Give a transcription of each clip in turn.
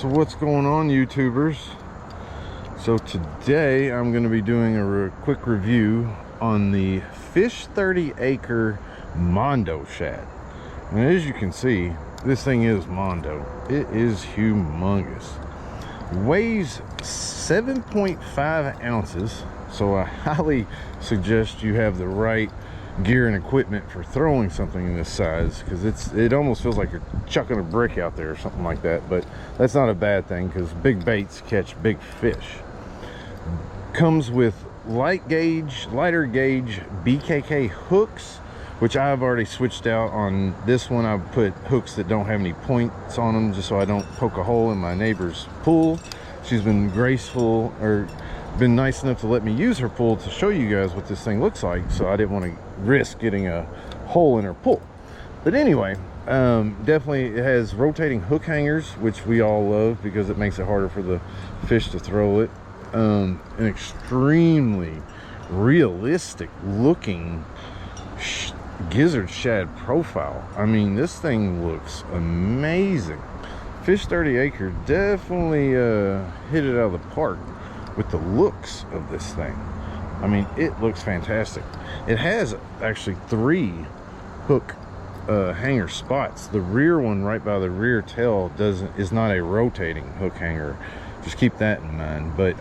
So what's going on, YouTubers? So today I'm going to be doing a quick review on the Fish 30 Acre Mondo Shad. And as you can see, this thing is Mondo. It is humongous. Weighs 7.5 ounces, so I highly suggest you have the right gear and equipment for throwing something in this size, because it almost feels like you're chucking a brick out there or something like that. But that's not a bad thing, because big baits catch big fish. Comes with lighter gauge BKK hooks, which I've already switched out on this one. I've put hooks that don't have any points on them, just so I don't poke a hole in my neighbor's pool. She's been graceful, or been nice enough to let me use her pool to show you guys what this thing looks like, so I didn't want to risk getting a hole in her pool. But anyway, definitely it has rotating hook hangers, which we all love because it makes it harder for the fish to throw it. An extremely realistic looking gizzard shad profile. I mean, this thing looks amazing. Fish 30 Acre definitely hit it out of the park with the looks of this thing. I mean, it looks fantastic. It has actually 3 hook hanger spots. The rear one right by the rear tail is not a rotating hook hanger. Just keep that in mind. But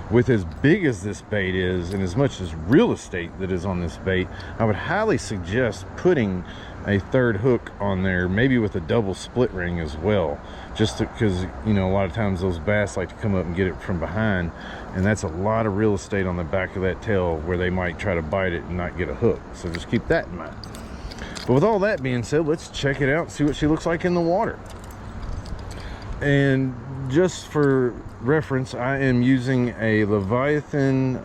with as big as this bait is, and as much as real estate that is on this bait, I would highly suggest putting a 3rd hook on there, maybe with a double split ring as well, just because, you know, a lot of times those bass like to come up and get it from behind, and that's a lot of real estate on the back of that tail where they might try to bite it and not get a hook. So just keep that in mind. But with all that being said, let's check it out and see what she looks like in the water. And just for reference, I am using a Leviathan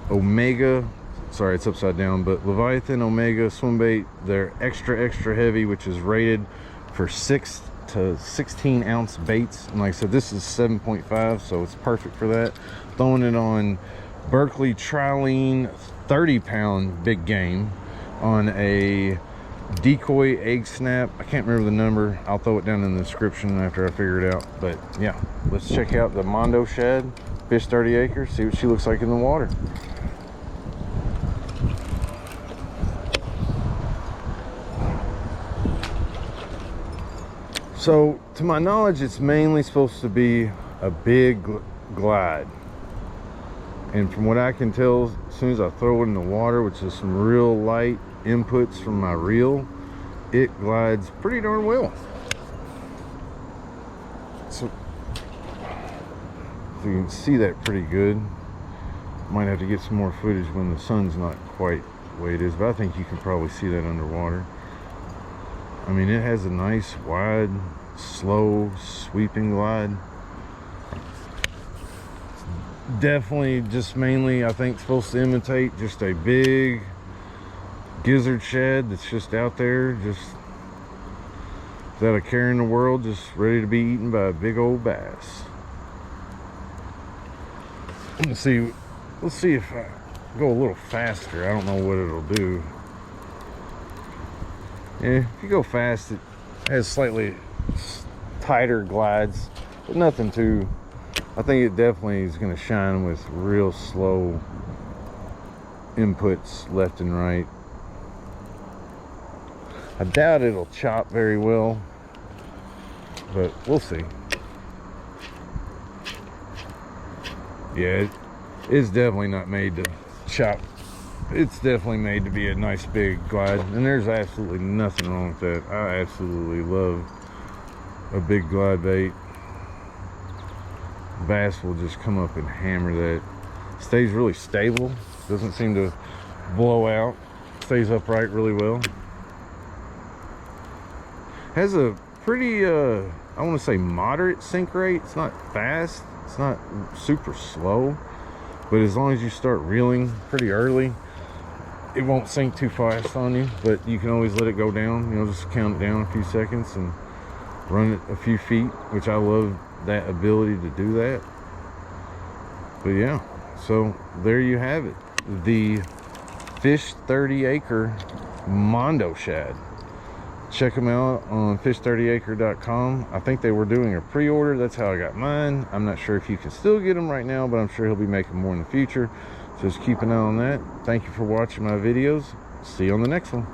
Omega, sorry, it's upside down, but Leviathan Omega swim bait. They're extra heavy, which is rated for 6 to 16 ounce baits. And like I said, this is 7.5, so it's perfect for that. Throwing it on Berkeley Trilene 30-pound big game on a decoy egg snap. I can't remember the number. I'll throw it down in the description after I figure it out. But yeah, let's check out the Mondo Shad Fish 30 Acre, see what she looks like in the water. So to my knowledge, it's mainly supposed to be a big glide, and from what I can tell, as soon as I throw it in the water, which is some real light inputs from my reel, it glides pretty darn well. So you can see that pretty good. Might have to get some more footage when the sun's not quite the way it is, but I think you can probably see that underwater. I mean, it has a nice wide, slow, sweeping glide. Definitely just mainly, I think, supposed to imitate just a big gizzard shad that's just out there, just without a care in the world, just ready to be eaten by a big old bass. Let's see if I go a little faster. I don't know what it'll do. Yeah, if you go fast, it has slightly tighter glides, but nothing too. I think it definitely is going to shine with real slow inputs left and right. I doubt it'll chop very well, but we'll see. Yeah, it's definitely not made to chop. It's definitely made to be a nice big glide, and there's absolutely nothing wrong with that. I absolutely love a big glide bait. Bass will just come up and hammer that. Stays really stable, doesn't seem to blow out, stays upright really well. Has a pretty I want to say moderate sink rate. It's not fast, it's not super slow, but as long as you start reeling pretty early, it won't sink too fast on you. But you can always let it go down, you know, just count it down a few seconds and run it a few feet, which I love that ability to do that. But yeah, so there you have it, the Fish 30 Acre Mondo Shad. check them out on fish30acre.com. I think they were doing a pre-order. That's how I got mine. I'm not sure if you can still get them right now, but I'm sure he'll be making more in the future. Just keep an eye on that. Thank you for watching my videos. See you on the next one.